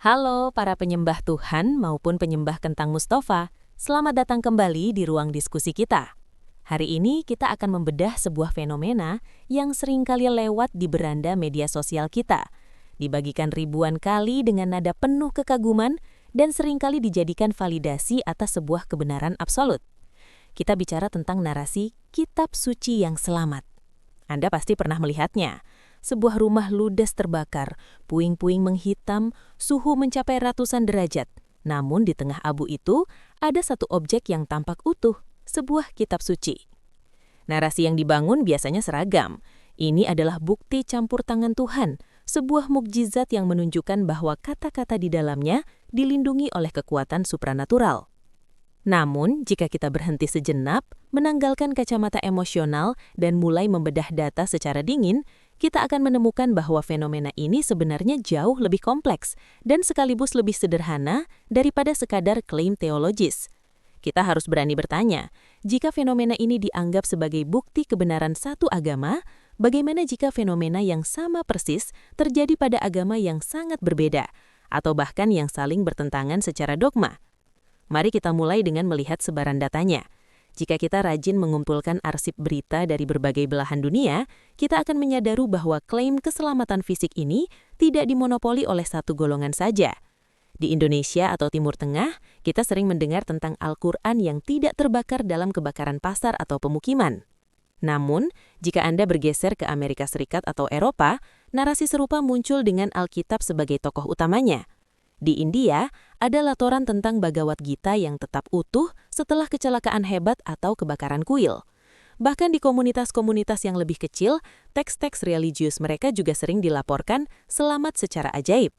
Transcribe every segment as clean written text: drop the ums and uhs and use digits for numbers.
Halo para penyembah Tuhan maupun penyembah kentang Mustafa, selamat datang kembali di ruang diskusi kita. Hari ini kita akan membedah sebuah fenomena yang seringkali lewat di beranda media sosial kita, dibagikan ribuan kali dengan nada penuh kekaguman dan seringkali dijadikan validasi atas sebuah kebenaran absolut. Kita bicara tentang narasi kitab suci yang selamat. Anda pasti pernah melihatnya. Sebuah rumah ludes terbakar, puing-puing menghitam, suhu mencapai ratusan derajat. Namun di tengah abu itu, ada satu objek yang tampak utuh, sebuah kitab suci. Narasi yang dibangun biasanya seragam. Ini adalah bukti campur tangan Tuhan, sebuah mukjizat yang menunjukkan bahwa kata-kata di dalamnya dilindungi oleh kekuatan supranatural. Namun, jika kita berhenti sejenak, menanggalkan kacamata emosional dan mulai membedah data secara dingin, kita akan menemukan bahwa fenomena ini sebenarnya jauh lebih kompleks dan sekaligus lebih sederhana daripada sekadar klaim teologis. Kita harus berani bertanya, jika fenomena ini dianggap sebagai bukti kebenaran satu agama, bagaimana jika fenomena yang sama persis terjadi pada agama yang sangat berbeda, atau bahkan yang saling bertentangan secara dogma? Mari kita mulai dengan melihat sebaran datanya. Jika kita rajin mengumpulkan arsip berita dari berbagai belahan dunia, kita akan menyadari bahwa klaim keselamatan fisik ini tidak dimonopoli oleh satu golongan saja. Di Indonesia atau Timur Tengah, kita sering mendengar tentang Al-Quran yang tidak terbakar dalam kebakaran pasar atau pemukiman. Namun, jika Anda bergeser ke Amerika Serikat atau Eropa, narasi serupa muncul dengan Alkitab sebagai tokoh utamanya. Di India, ada laporan tentang Bhagavad Gita yang tetap utuh setelah kecelakaan hebat atau kebakaran kuil. Bahkan di komunitas-komunitas yang lebih kecil, teks-teks religius mereka juga sering dilaporkan selamat secara ajaib.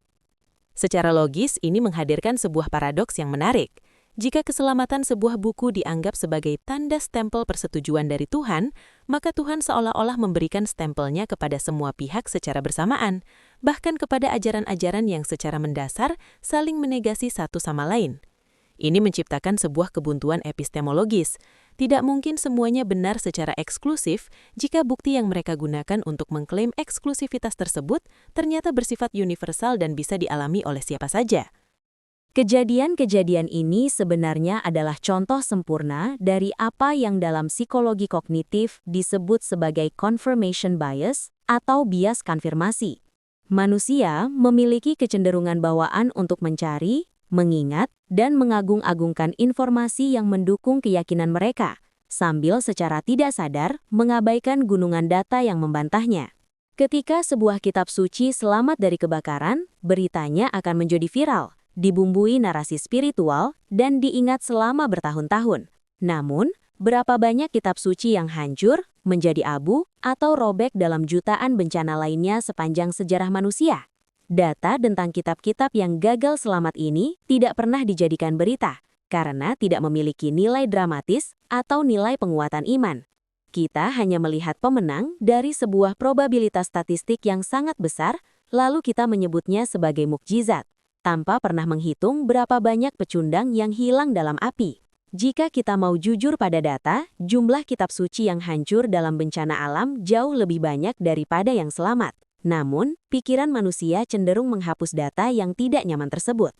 Secara logis, ini menghadirkan sebuah paradoks yang menarik. Jika keselamatan sebuah buku dianggap sebagai tanda stempel persetujuan dari Tuhan, maka Tuhan seolah-olah memberikan stempelnya kepada semua pihak secara bersamaan, bahkan kepada ajaran-ajaran yang secara mendasar saling menegasi satu sama lain. Ini menciptakan sebuah kebuntuan epistemologis. Tidak mungkin semuanya benar secara eksklusif jika bukti yang mereka gunakan untuk mengklaim eksklusivitas tersebut ternyata bersifat universal dan bisa dialami oleh siapa saja. Kejadian-kejadian ini sebenarnya adalah contoh sempurna dari apa yang dalam psikologi kognitif disebut sebagai confirmation bias atau bias konfirmasi. Manusia memiliki kecenderungan bawaan untuk mencari, mengingat, dan mengagung-agungkan informasi yang mendukung keyakinan mereka, sambil secara tidak sadar mengabaikan gunungan data yang membantahnya. Ketika sebuah kitab suci selamat dari kebakaran, beritanya akan menjadi viral, dibumbui narasi spiritual, dan diingat selama bertahun-tahun. Namun, berapa banyak kitab suci yang hancur, menjadi abu, atau robek dalam jutaan bencana lainnya sepanjang sejarah manusia? Data tentang kitab-kitab yang gagal selamat ini tidak pernah dijadikan berita, karena tidak memiliki nilai dramatis atau nilai penguatan iman. Kita hanya melihat pemenang dari sebuah probabilitas statistik yang sangat besar, lalu kita menyebutnya sebagai mukjizat, tanpa pernah menghitung berapa banyak pecundang yang hilang dalam api. Jika kita mau jujur pada data, jumlah kitab suci yang hancur dalam bencana alam jauh lebih banyak daripada yang selamat. Namun, pikiran manusia cenderung menghapus data yang tidak nyaman tersebut.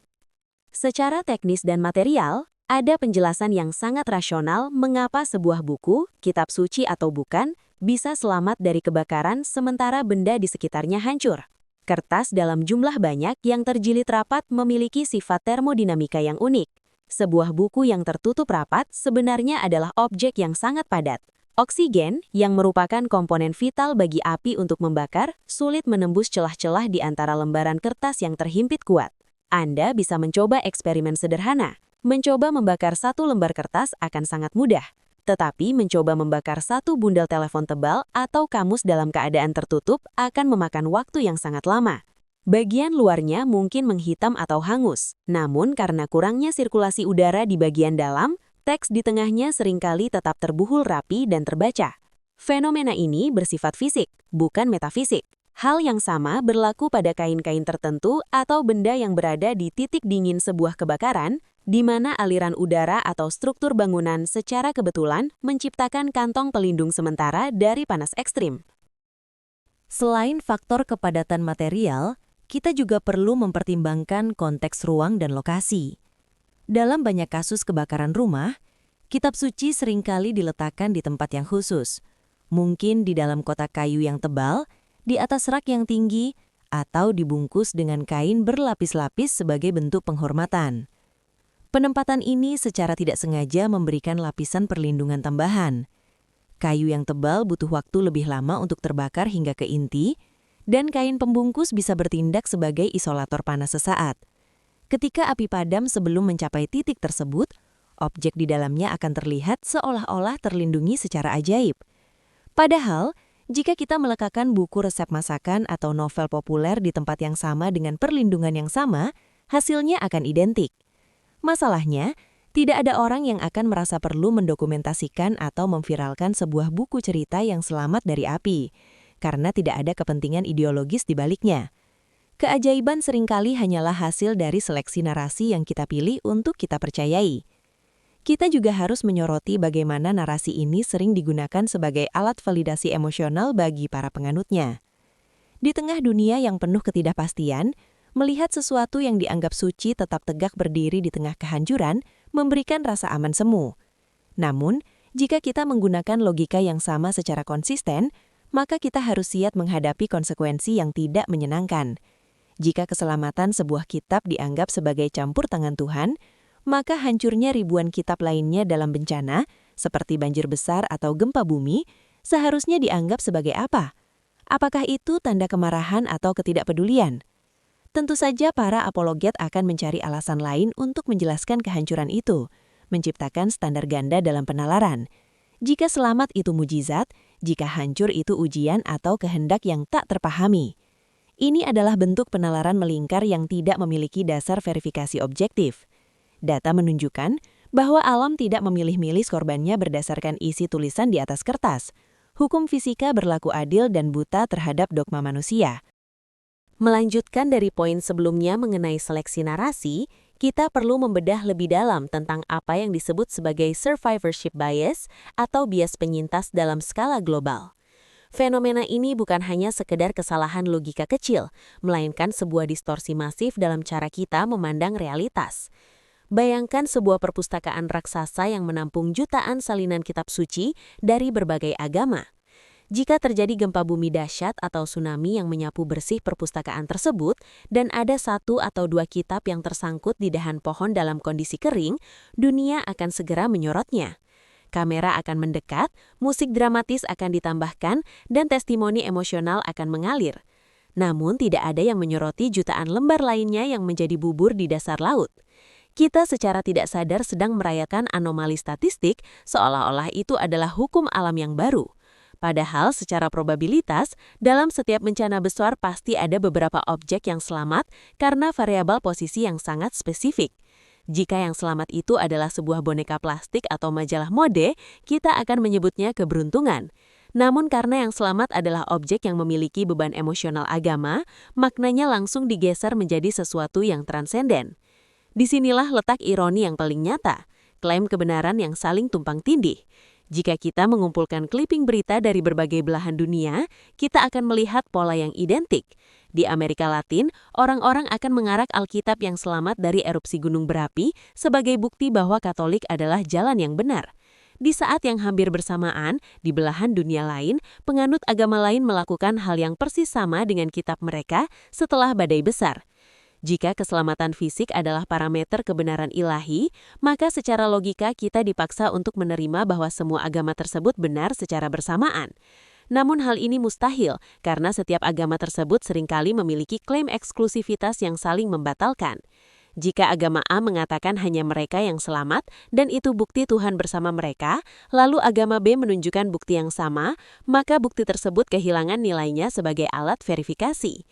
Secara teknis dan material, ada penjelasan yang sangat rasional mengapa sebuah buku, kitab suci atau bukan, bisa selamat dari kebakaran sementara benda di sekitarnya hancur. Kertas dalam jumlah banyak yang terjilid rapat memiliki sifat termodinamika yang unik. Sebuah buku yang tertutup rapat sebenarnya adalah objek yang sangat padat. Oksigen, yang merupakan komponen vital bagi api untuk membakar, sulit menembus celah-celah di antara lembaran kertas yang terhimpit kuat. Anda bisa mencoba eksperimen sederhana. Mencoba membakar satu lembar kertas akan sangat mudah. Tetapi mencoba membakar satu bundel telepon tebal atau kamus dalam keadaan tertutup akan memakan waktu yang sangat lama. Bagian luarnya mungkin menghitam atau hangus, namun karena kurangnya sirkulasi udara di bagian dalam, teks di tengahnya seringkali tetap terbuhul rapi dan terbaca. Fenomena ini bersifat fisik, bukan metafisik. Hal yang sama berlaku pada kain-kain tertentu atau benda yang berada di titik dingin sebuah kebakaran, di mana aliran udara atau struktur bangunan secara kebetulan menciptakan kantong pelindung sementara dari panas ekstrim. Selain faktor kepadatan material, kita juga perlu mempertimbangkan konteks ruang dan lokasi. Dalam banyak kasus kebakaran rumah, kitab suci seringkali diletakkan di tempat yang khusus, mungkin di dalam kotak kayu yang tebal, di atas rak yang tinggi, atau dibungkus dengan kain berlapis-lapis sebagai bentuk penghormatan. Penempatan ini secara tidak sengaja memberikan lapisan perlindungan tambahan. Kayu yang tebal butuh waktu lebih lama untuk terbakar hingga ke inti, dan kain pembungkus bisa bertindak sebagai isolator panas sesaat. Ketika api padam sebelum mencapai titik tersebut, objek di dalamnya akan terlihat seolah-olah terlindungi secara ajaib. Padahal, jika kita meletakkan buku resep masakan atau novel populer di tempat yang sama dengan perlindungan yang sama, hasilnya akan identik. Masalahnya, tidak ada orang yang akan merasa perlu mendokumentasikan atau memviralkan sebuah buku cerita yang selamat dari api, karena tidak ada kepentingan ideologis di baliknya. Keajaiban seringkali hanyalah hasil dari seleksi narasi yang kita pilih untuk kita percayai. Kita juga harus menyoroti bagaimana narasi ini sering digunakan sebagai alat validasi emosional bagi para penganutnya. Di tengah dunia yang penuh ketidakpastian, melihat sesuatu yang dianggap suci tetap tegak berdiri di tengah kehancuran memberikan rasa aman semu. Namun, jika kita menggunakan logika yang sama secara konsisten, maka kita harus siap menghadapi konsekuensi yang tidak menyenangkan. Jika keselamatan sebuah kitab dianggap sebagai campur tangan Tuhan, maka hancurnya ribuan kitab lainnya dalam bencana, seperti banjir besar atau gempa bumi, seharusnya dianggap sebagai apa? Apakah itu tanda kemarahan atau ketidakpedulian? Tentu saja para apologet akan mencari alasan lain untuk menjelaskan kehancuran itu, menciptakan standar ganda dalam penalaran. Jika selamat itu mujizat, jika hancur itu ujian atau kehendak yang tak terpahami. Ini adalah bentuk penalaran melingkar yang tidak memiliki dasar verifikasi objektif. Data menunjukkan bahwa alam tidak memilih-milih korbannya berdasarkan isi tulisan di atas kertas. Hukum fisika berlaku adil dan buta terhadap dogma manusia. Melanjutkan dari poin sebelumnya mengenai seleksi narasi, kita perlu membedah lebih dalam tentang apa yang disebut sebagai survivorship bias atau bias penyintas dalam skala global. Fenomena ini bukan hanya sekedar kesalahan logika kecil, melainkan sebuah distorsi masif dalam cara kita memandang realitas. Bayangkan sebuah perpustakaan raksasa yang menampung jutaan salinan kitab suci dari berbagai agama. Jika terjadi gempa bumi dahsyat atau tsunami yang menyapu bersih perpustakaan tersebut, dan ada 1 atau 2 kitab yang tersangkut di dahan pohon dalam kondisi kering, dunia akan segera menyorotnya. Kamera akan mendekat, musik dramatis akan ditambahkan, dan testimoni emosional akan mengalir. Namun tidak ada yang menyoroti jutaan lembar lainnya yang menjadi bubur di dasar laut. Kita secara tidak sadar sedang merayakan anomali statistik seolah-olah itu adalah hukum alam yang baru. Padahal secara probabilitas, dalam setiap bencana besar pasti ada beberapa objek yang selamat karena variabel posisi yang sangat spesifik. Jika yang selamat itu adalah sebuah boneka plastik atau majalah mode, kita akan menyebutnya keberuntungan. Namun karena yang selamat adalah objek yang memiliki beban emosional agama, maknanya langsung digeser menjadi sesuatu yang transenden. Disinilah letak ironi yang paling nyata, klaim kebenaran yang saling tumpang tindih. Jika kita mengumpulkan clipping berita dari berbagai belahan dunia, kita akan melihat pola yang identik. Di Amerika Latin, orang-orang akan mengarak Alkitab yang selamat dari erupsi gunung berapi sebagai bukti bahwa Katolik adalah jalan yang benar. Di saat yang hampir bersamaan, di belahan dunia lain, penganut agama lain melakukan hal yang persis sama dengan kitab mereka setelah badai besar. Jika keselamatan fisik adalah parameter kebenaran ilahi, maka secara logika kita dipaksa untuk menerima bahwa semua agama tersebut benar secara bersamaan. Namun hal ini mustahil karena setiap agama tersebut seringkali memiliki klaim eksklusivitas yang saling membatalkan. Jika agama A mengatakan hanya mereka yang selamat dan itu bukti Tuhan bersama mereka, lalu agama B menunjukkan bukti yang sama, maka bukti tersebut kehilangan nilainya sebagai alat verifikasi.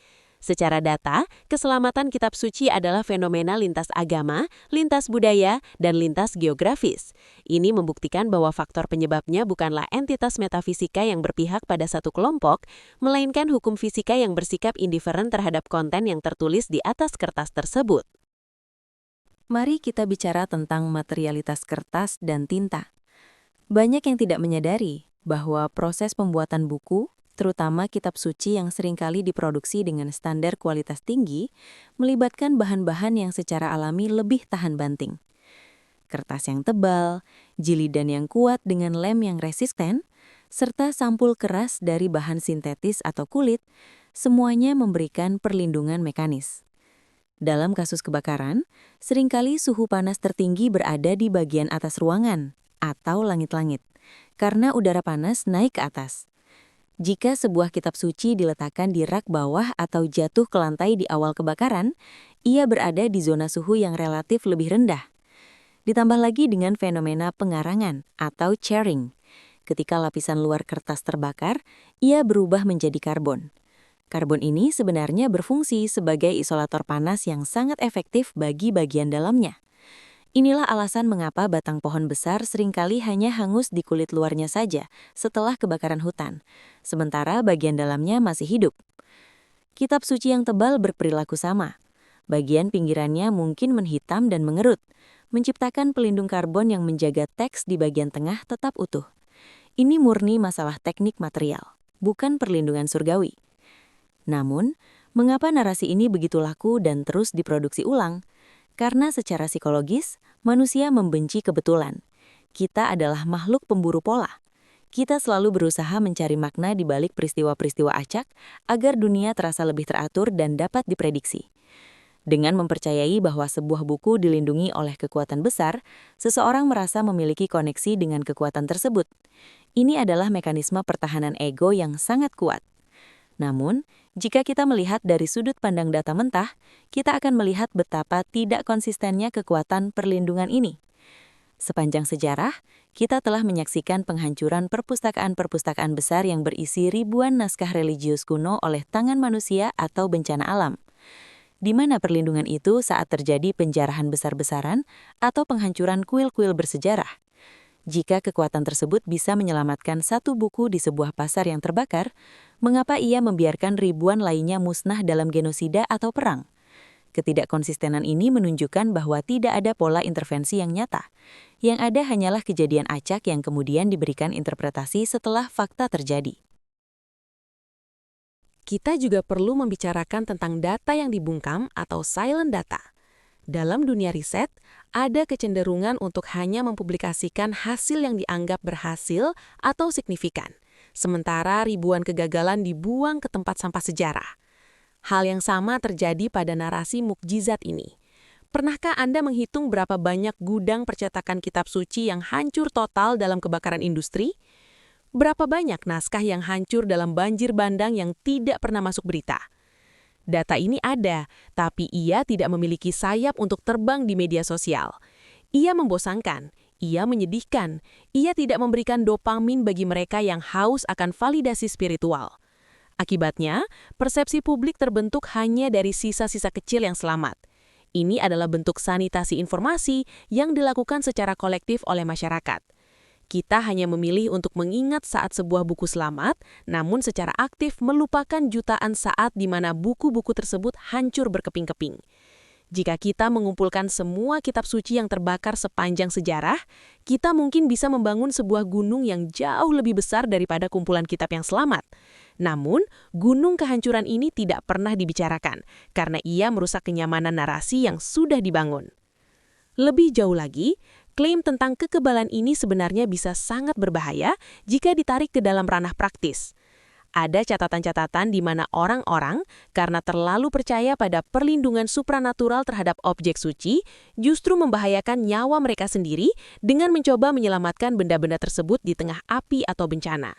Secara data, keselamatan kitab suci adalah fenomena lintas agama, lintas budaya, dan lintas geografis. Ini membuktikan bahwa faktor penyebabnya bukanlah entitas metafisika yang berpihak pada satu kelompok, melainkan hukum fisika yang bersikap indiferen terhadap konten yang tertulis di atas kertas tersebut. Mari kita bicara tentang materialitas kertas dan tinta. Banyak yang tidak menyadari bahwa proses pembuatan buku, terutama kitab suci yang seringkali diproduksi dengan standar kualitas tinggi, melibatkan bahan-bahan yang secara alami lebih tahan banting. Kertas yang tebal, jilidan yang kuat dengan lem yang resisten, serta sampul keras dari bahan sintetis atau kulit, semuanya memberikan perlindungan mekanis. Dalam kasus kebakaran, seringkali suhu panas tertinggi berada di bagian atas ruangan atau langit-langit, karena udara panas naik ke atas. Jika sebuah kitab suci diletakkan di rak bawah atau jatuh ke lantai di awal kebakaran, ia berada di zona suhu yang relatif lebih rendah. Ditambah lagi dengan fenomena pengarangan atau charring. Ketika lapisan luar kertas terbakar, ia berubah menjadi karbon. Karbon ini sebenarnya berfungsi sebagai isolator panas yang sangat efektif bagi bagian dalamnya. Inilah alasan mengapa batang pohon besar seringkali hanya hangus di kulit luarnya saja setelah kebakaran hutan, sementara bagian dalamnya masih hidup. Kitab suci yang tebal berperilaku sama. Bagian pinggirannya mungkin menghitam dan mengerut, menciptakan pelindung karbon yang menjaga teks di bagian tengah tetap utuh. Ini murni masalah teknik material, bukan perlindungan surgawi. Namun, mengapa narasi ini begitu laku dan terus diproduksi ulang? Karena secara psikologis, manusia membenci kebetulan. Kita adalah makhluk pemburu pola. Kita selalu berusaha mencari makna di balik peristiwa-peristiwa acak agar dunia terasa lebih teratur dan dapat diprediksi. Dengan mempercayai bahwa sebuah buku dilindungi oleh kekuatan besar, seseorang merasa memiliki koneksi dengan kekuatan tersebut. Ini adalah mekanisme pertahanan ego yang sangat kuat. Namun, jika kita melihat dari sudut pandang data mentah, kita akan melihat betapa tidak konsistennya kekuatan perlindungan ini. Sepanjang sejarah, kita telah menyaksikan penghancuran perpustakaan-perpustakaan besar yang berisi ribuan naskah religius kuno oleh tangan manusia atau bencana alam. Di mana perlindungan itu saat terjadi penjarahan besar-besaran atau penghancuran kuil-kuil bersejarah? Jika kekuatan tersebut bisa menyelamatkan satu buku di sebuah pasar yang terbakar, mengapa ia membiarkan ribuan lainnya musnah dalam genosida atau perang? Ketidakkonsistenan ini menunjukkan bahwa tidak ada pola intervensi yang nyata. Yang ada hanyalah kejadian acak yang kemudian diberikan interpretasi setelah fakta terjadi. Kita juga perlu membicarakan tentang data yang dibungkam atau silent data. Dalam dunia riset, ada kecenderungan untuk hanya mempublikasikan hasil yang dianggap berhasil atau signifikan, sementara ribuan kegagalan dibuang ke tempat sampah sejarah. Hal yang sama terjadi pada narasi mukjizat ini. Pernahkah Anda menghitung berapa banyak gudang percetakan kitab suci yang hancur total dalam kebakaran industri? Berapa banyak naskah yang hancur dalam banjir bandang yang tidak pernah masuk berita? Data ini ada, tapi ia tidak memiliki sayap untuk terbang di media sosial. Ia membosankan, ia menyedihkan, ia tidak memberikan dopamin bagi mereka yang haus akan validasi spiritual. Akibatnya, persepsi publik terbentuk hanya dari sisa-sisa kecil yang selamat. Ini adalah bentuk sanitasi informasi yang dilakukan secara kolektif oleh masyarakat. Kita hanya memilih untuk mengingat saat sebuah buku selamat, namun secara aktif melupakan jutaan saat di mana buku-buku tersebut hancur berkeping-keping. Jika kita mengumpulkan semua kitab suci yang terbakar sepanjang sejarah, kita mungkin bisa membangun sebuah gunung yang jauh lebih besar daripada kumpulan kitab yang selamat. Namun, gunung kehancuran ini tidak pernah dibicarakan, karena ia merusak kenyamanan narasi yang sudah dibangun. Lebih jauh lagi, klaim tentang kekebalan ini sebenarnya bisa sangat berbahaya jika ditarik ke dalam ranah praktis. Ada catatan-catatan di mana orang-orang, karena terlalu percaya pada perlindungan supranatural terhadap objek suci, justru membahayakan nyawa mereka sendiri dengan mencoba menyelamatkan benda-benda tersebut di tengah api atau bencana.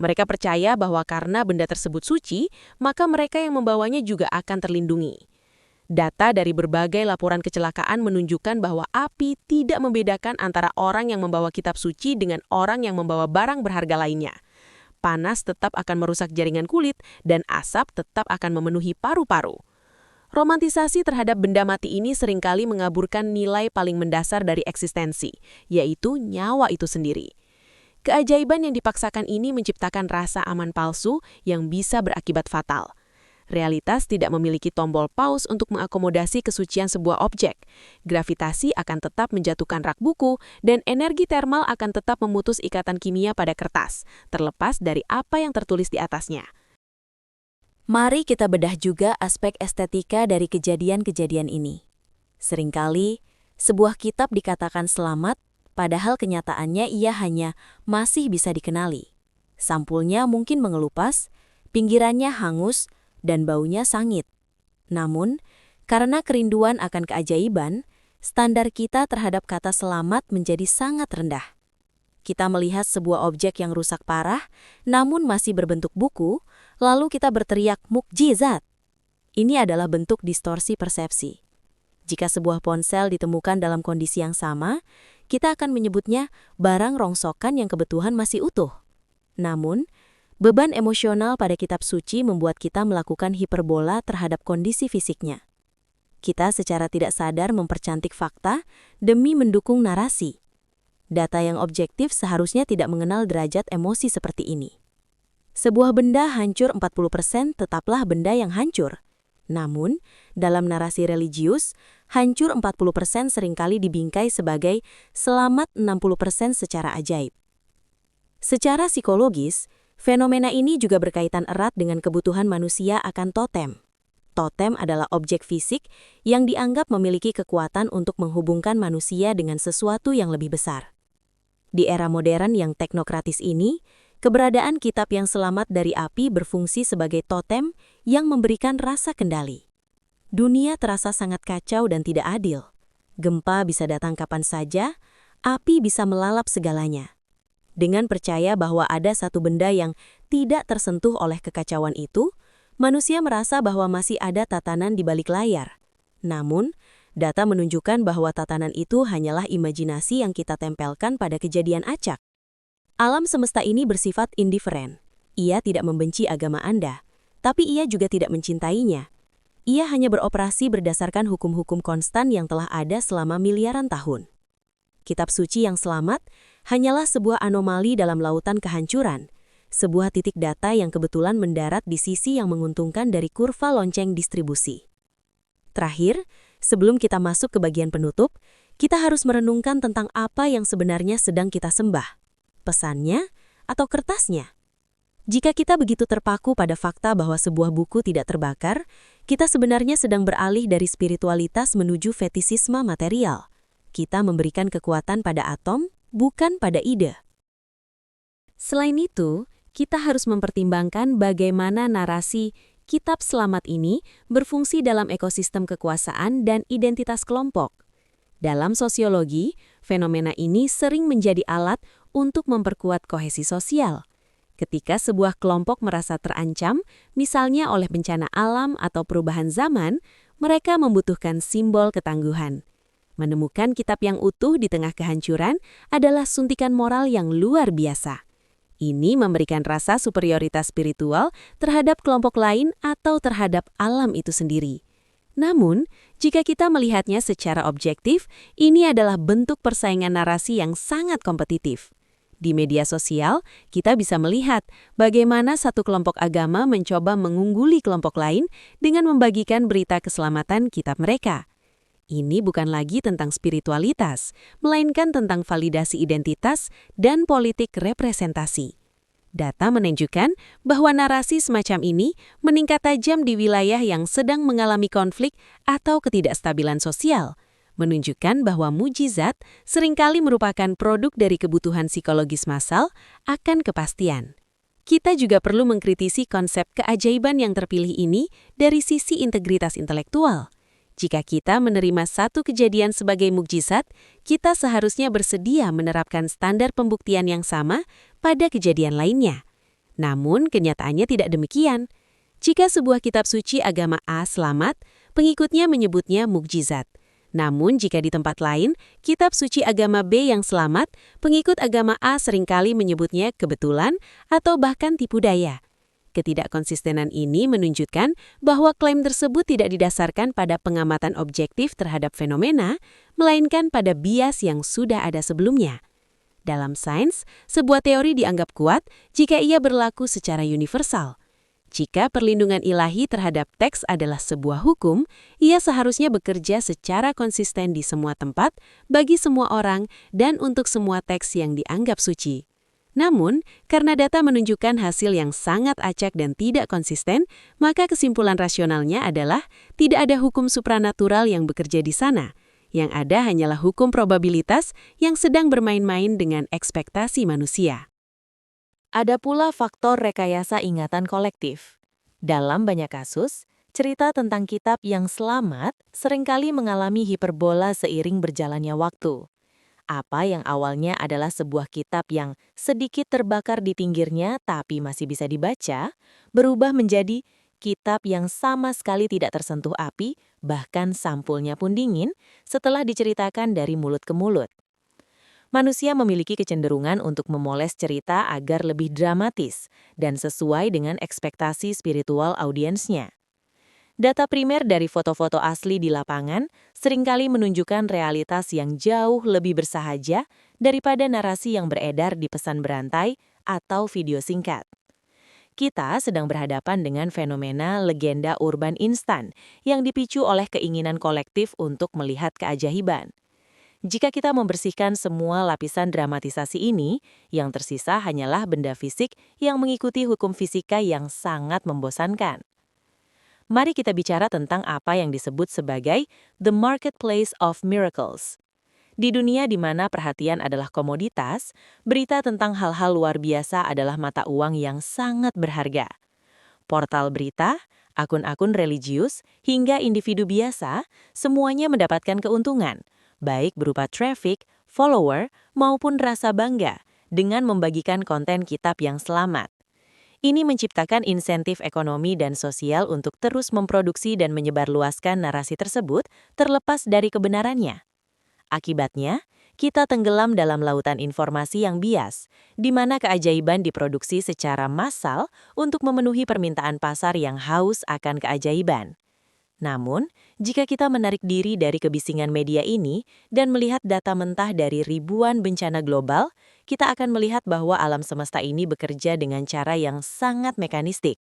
Mereka percaya bahwa karena benda tersebut suci, maka mereka yang membawanya juga akan terlindungi. Data dari berbagai laporan kecelakaan menunjukkan bahwa api tidak membedakan antara orang yang membawa kitab suci dengan orang yang membawa barang berharga lainnya. Panas tetap akan merusak jaringan kulit dan asap tetap akan memenuhi paru-paru. Romantisasi terhadap benda mati ini seringkali mengaburkan nilai paling mendasar dari eksistensi, yaitu nyawa itu sendiri. Keajaiban yang dipaksakan ini menciptakan rasa aman palsu yang bisa berakibat fatal. Realitas tidak memiliki tombol pause untuk mengakomodasi kesucian sebuah objek. Gravitasi akan tetap menjatuhkan rak buku, dan energi termal akan tetap memutus ikatan kimia pada kertas, terlepas dari apa yang tertulis di atasnya. Mari kita bedah juga aspek estetika dari kejadian-kejadian ini. Seringkali, sebuah kitab dikatakan selamat, padahal kenyataannya ia hanya masih bisa dikenali. Sampulnya mungkin mengelupas, pinggirannya hangus, dan baunya sangit. Namun, karena kerinduan akan keajaiban, standar kita terhadap kata selamat menjadi sangat rendah. Kita melihat sebuah objek yang rusak parah, namun masih berbentuk buku, lalu kita berteriak mukjizat. Ini adalah bentuk distorsi persepsi. Jika sebuah ponsel ditemukan dalam kondisi yang sama, kita akan menyebutnya barang rongsokan yang kebutuhan masih utuh. Namun, beban emosional pada kitab suci membuat kita melakukan hiperbola terhadap kondisi fisiknya. Kita secara tidak sadar mempercantik fakta demi mendukung narasi. Data yang objektif seharusnya tidak mengenal derajat emosi seperti ini. Sebuah benda hancur 40% tetaplah benda yang hancur. Namun, dalam narasi religius, hancur 40% seringkali dibingkai sebagai selamat 60% secara ajaib. Secara psikologis, fenomena ini juga berkaitan erat dengan kebutuhan manusia akan totem. Totem adalah objek fisik yang dianggap memiliki kekuatan untuk menghubungkan manusia dengan sesuatu yang lebih besar. Di era modern yang teknokratis ini, keberadaan kitab yang selamat dari api berfungsi sebagai totem yang memberikan rasa kendali. Dunia terasa sangat kacau dan tidak adil. Gempa bisa datang kapan saja, api bisa melalap segalanya. Dengan percaya bahwa ada satu benda yang tidak tersentuh oleh kekacauan itu, manusia merasa bahwa masih ada tatanan di balik layar. Namun, data menunjukkan bahwa tatanan itu hanyalah imajinasi yang kita tempelkan pada kejadian acak. Alam semesta ini bersifat indiferen. Ia tidak membenci agama Anda, tapi ia juga tidak mencintainya. Ia hanya beroperasi berdasarkan hukum-hukum konstan yang telah ada selama miliaran tahun. Kitab suci yang selamat hanyalah sebuah anomali dalam lautan kehancuran, sebuah titik data yang kebetulan mendarat di sisi yang menguntungkan dari kurva lonceng distribusi. Terakhir, sebelum kita masuk ke bagian penutup, kita harus merenungkan tentang apa yang sebenarnya sedang kita sembah, pesannya atau kertasnya. Jika kita begitu terpaku pada fakta bahwa sebuah buku tidak terbakar, kita sebenarnya sedang beralih dari spiritualitas menuju fetisisme material. Kita memberikan kekuatan pada atom, bukan pada ide. Selain itu, kita harus mempertimbangkan bagaimana narasi kitab selamat ini berfungsi dalam ekosistem kekuasaan dan identitas kelompok. Dalam sosiologi, fenomena ini sering menjadi alat untuk memperkuat kohesi sosial. Ketika sebuah kelompok merasa terancam, misalnya oleh bencana alam atau perubahan zaman, mereka membutuhkan simbol ketangguhan. Menemukan kitab yang utuh di tengah kehancuran adalah suntikan moral yang luar biasa. Ini memberikan rasa superioritas spiritual terhadap kelompok lain atau terhadap alam itu sendiri. Namun, jika kita melihatnya secara objektif, ini adalah bentuk persaingan narasi yang sangat kompetitif. Di media sosial, kita bisa melihat bagaimana satu kelompok agama mencoba mengungguli kelompok lain dengan membagikan berita keselamatan kitab mereka. Ini bukan lagi tentang spiritualitas, melainkan tentang validasi identitas dan politik representasi. Data menunjukkan bahwa narasi semacam ini meningkat tajam di wilayah yang sedang mengalami konflik atau ketidakstabilan sosial, menunjukkan bahwa mukjizat seringkali merupakan produk dari kebutuhan psikologis massal akan kepastian. Kita juga perlu mengkritisi konsep keajaiban yang terpilih ini dari sisi integritas intelektual. Jika kita menerima satu kejadian sebagai mukjizat, kita seharusnya bersedia menerapkan standar pembuktian yang sama pada kejadian lainnya. Namun, kenyataannya tidak demikian. Jika sebuah kitab suci agama A selamat, pengikutnya menyebutnya mukjizat. Namun, jika di tempat lain, kitab suci agama B yang selamat, pengikut agama A seringkali menyebutnya kebetulan atau bahkan tipu daya. Ketidakkonsistenan ini menunjukkan bahwa klaim tersebut tidak didasarkan pada pengamatan objektif terhadap fenomena, melainkan pada bias yang sudah ada sebelumnya. Dalam sains, sebuah teori dianggap kuat jika ia berlaku secara universal. Jika perlindungan ilahi terhadap teks adalah sebuah hukum, ia seharusnya bekerja secara konsisten di semua tempat, bagi semua orang, dan untuk semua teks yang dianggap suci. Namun, karena data menunjukkan hasil yang sangat acak dan tidak konsisten, maka kesimpulan rasionalnya adalah tidak ada hukum supranatural yang bekerja di sana. Yang ada hanyalah hukum probabilitas yang sedang bermain-main dengan ekspektasi manusia. Ada pula faktor rekayasa ingatan kolektif. Dalam banyak kasus, cerita tentang kitab yang selamat seringkali mengalami hiperbola seiring berjalannya waktu. Apa yang awalnya adalah sebuah kitab yang sedikit terbakar di pinggirnya tapi masih bisa dibaca, berubah menjadi kitab yang sama sekali tidak tersentuh api, bahkan sampulnya pun dingin, setelah diceritakan dari mulut ke mulut. Manusia memiliki kecenderungan untuk memoles cerita agar lebih dramatis dan sesuai dengan ekspektasi spiritual audiensnya. Data primer dari foto-foto asli di lapangan seringkali menunjukkan realitas yang jauh lebih bersahaja daripada narasi yang beredar di pesan berantai atau video singkat. Kita sedang berhadapan dengan fenomena legenda urban instan yang dipicu oleh keinginan kolektif untuk melihat keajaiban. Jika kita membersihkan semua lapisan dramatisasi ini, yang tersisa hanyalah benda fisik yang mengikuti hukum fisika yang sangat membosankan. Mari kita bicara tentang apa yang disebut sebagai the marketplace of miracles. Di dunia di mana perhatian adalah komoditas, berita tentang hal-hal luar biasa adalah mata uang yang sangat berharga. Portal berita, akun-akun religius, hingga individu biasa, semuanya mendapatkan keuntungan, baik berupa traffic, follower, maupun rasa bangga dengan membagikan konten kitab yang selamat. Ini menciptakan insentif ekonomi dan sosial untuk terus memproduksi dan menyebarluaskan narasi tersebut terlepas dari kebenarannya. Akibatnya, kita tenggelam dalam lautan informasi yang bias, di mana keajaiban diproduksi secara massal untuk memenuhi permintaan pasar yang haus akan keajaiban. Namun, jika kita menarik diri dari kebisingan media ini dan melihat data mentah dari ribuan bencana global, kita akan melihat bahwa alam semesta ini bekerja dengan cara yang sangat mekanistik.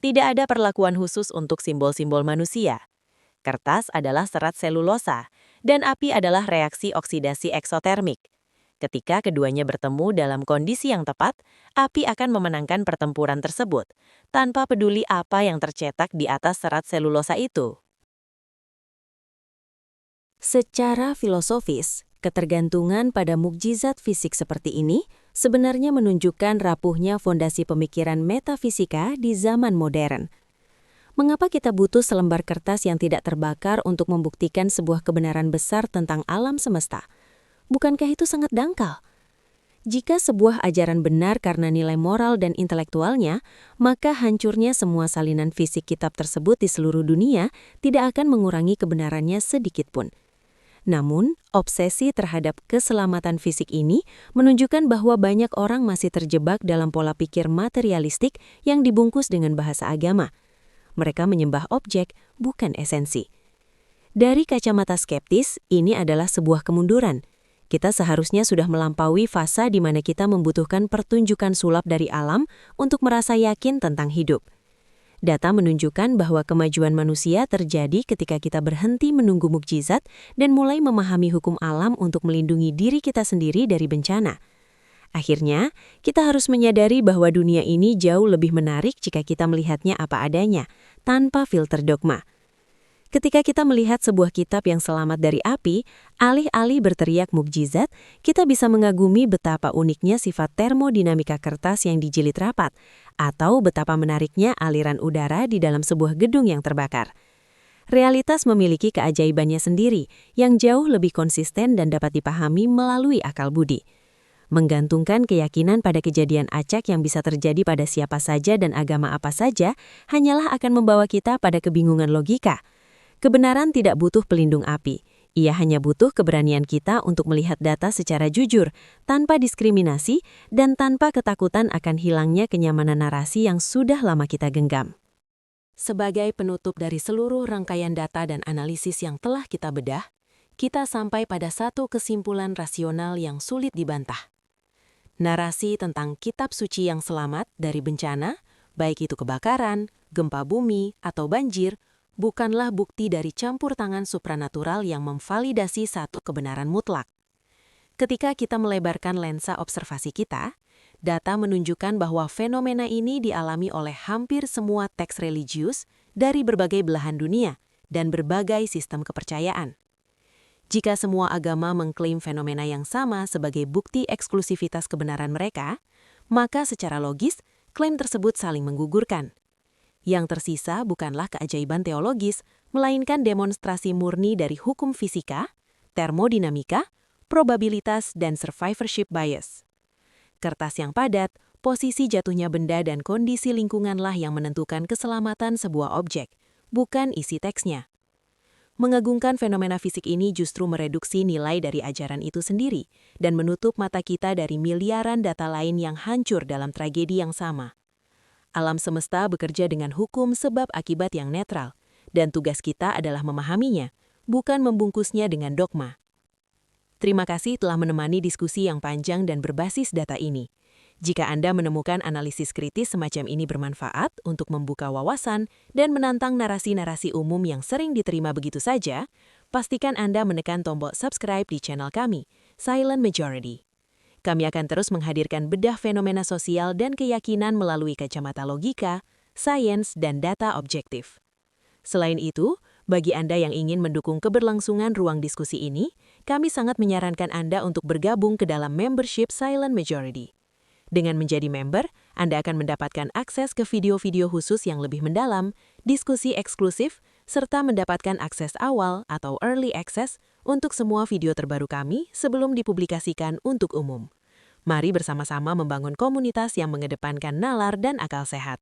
Tidak ada perlakuan khusus untuk simbol-simbol manusia. Kertas adalah serat selulosa, dan api adalah reaksi oksidasi eksotermik. Ketika keduanya bertemu dalam kondisi yang tepat, api akan memenangkan pertempuran tersebut, tanpa peduli apa yang tercetak di atas serat selulosa itu. Secara filosofis, ketergantungan pada mukjizat fisik seperti ini sebenarnya menunjukkan rapuhnya fondasi pemikiran metafisika di zaman modern. Mengapa kita butuh selembar kertas yang tidak terbakar untuk membuktikan sebuah kebenaran besar tentang alam semesta? Bukankah itu sangat dangkal? Jika sebuah ajaran benar karena nilai moral dan intelektualnya, maka hancurnya semua salinan fisik kitab tersebut di seluruh dunia tidak akan mengurangi kebenarannya sedikit pun. Namun, obsesi terhadap keselamatan fisik ini menunjukkan bahwa banyak orang masih terjebak dalam pola pikir materialistik yang dibungkus dengan bahasa agama. Mereka menyembah objek, bukan esensi. Dari kacamata skeptis, ini adalah sebuah kemunduran. Kita seharusnya sudah melampaui fase di mana kita membutuhkan pertunjukan sulap dari alam untuk merasa yakin tentang hidup. Data menunjukkan bahwa kemajuan manusia terjadi ketika kita berhenti menunggu mukjizat dan mulai memahami hukum alam untuk melindungi diri kita sendiri dari bencana. Akhirnya, kita harus menyadari bahwa dunia ini jauh lebih menarik jika kita melihatnya apa adanya, tanpa filter dogma. Ketika kita melihat sebuah kitab yang selamat dari api, alih-alih berteriak mukjizat, kita bisa mengagumi betapa uniknya sifat termodinamika kertas yang dijilid rapat, atau betapa menariknya aliran udara di dalam sebuah gedung yang terbakar. Realitas memiliki keajaibannya sendiri, yang jauh lebih konsisten dan dapat dipahami melalui akal budi. Menggantungkan keyakinan pada kejadian acak yang bisa terjadi pada siapa saja dan agama apa saja, hanyalah akan membawa kita pada kebingungan logika. Kebenaran tidak butuh pelindung api. Ia hanya butuh keberanian kita untuk melihat data secara jujur, tanpa diskriminasi, dan tanpa ketakutan akan hilangnya kenyamanan narasi yang sudah lama kita genggam. Sebagai penutup dari seluruh rangkaian data dan analisis yang telah kita bedah, kita sampai pada satu kesimpulan rasional yang sulit dibantah. Narasi tentang kitab suci yang selamat dari bencana baik itu kebakaran, gempa bumi, atau banjir, bukanlah bukti dari campur tangan supranatural yang memvalidasi satu kebenaran mutlak. Ketika kita melebarkan lensa observasi kita, data menunjukkan bahwa fenomena ini dialami oleh hampir semua teks religius dari berbagai belahan dunia dan berbagai sistem kepercayaan. Jika semua agama mengklaim fenomena yang sama sebagai bukti eksklusivitas kebenaran mereka, maka secara logis, klaim tersebut saling menggugurkan. Yang tersisa bukanlah keajaiban teologis, melainkan demonstrasi murni dari hukum fisika, termodinamika, probabilitas, dan survivorship bias. Kertas yang padat, posisi jatuhnya benda dan kondisi lingkunganlah yang menentukan keselamatan sebuah objek, bukan isi teksnya. Mengagungkan fenomena fisik ini justru mereduksi nilai dari ajaran itu sendiri dan menutup mata kita dari miliaran data lain yang hancur dalam tragedi yang sama. Alam semesta bekerja dengan hukum sebab akibat yang netral, dan tugas kita adalah memahaminya, bukan membungkusnya dengan dogma. Terima kasih telah menemani diskusi yang panjang dan berbasis data ini. Jika Anda menemukan analisis kritis semacam ini bermanfaat untuk membuka wawasan dan menantang narasi-narasi umum yang sering diterima begitu saja, pastikan Anda menekan tombol subscribe di channel kami, Silent Majority. Kami akan terus menghadirkan bedah fenomena sosial dan keyakinan melalui kacamata logika, sains, dan data objektif. Selain itu, bagi Anda yang ingin mendukung keberlangsungan ruang diskusi ini, kami sangat menyarankan Anda untuk bergabung ke dalam membership Silent Majority. Dengan menjadi member, Anda akan mendapatkan akses ke video-video khusus yang lebih mendalam, diskusi eksklusif, serta mendapatkan akses awal atau early access untuk semua video terbaru kami sebelum dipublikasikan untuk umum. Mari bersama-sama membangun komunitas yang mengedepankan nalar dan akal sehat.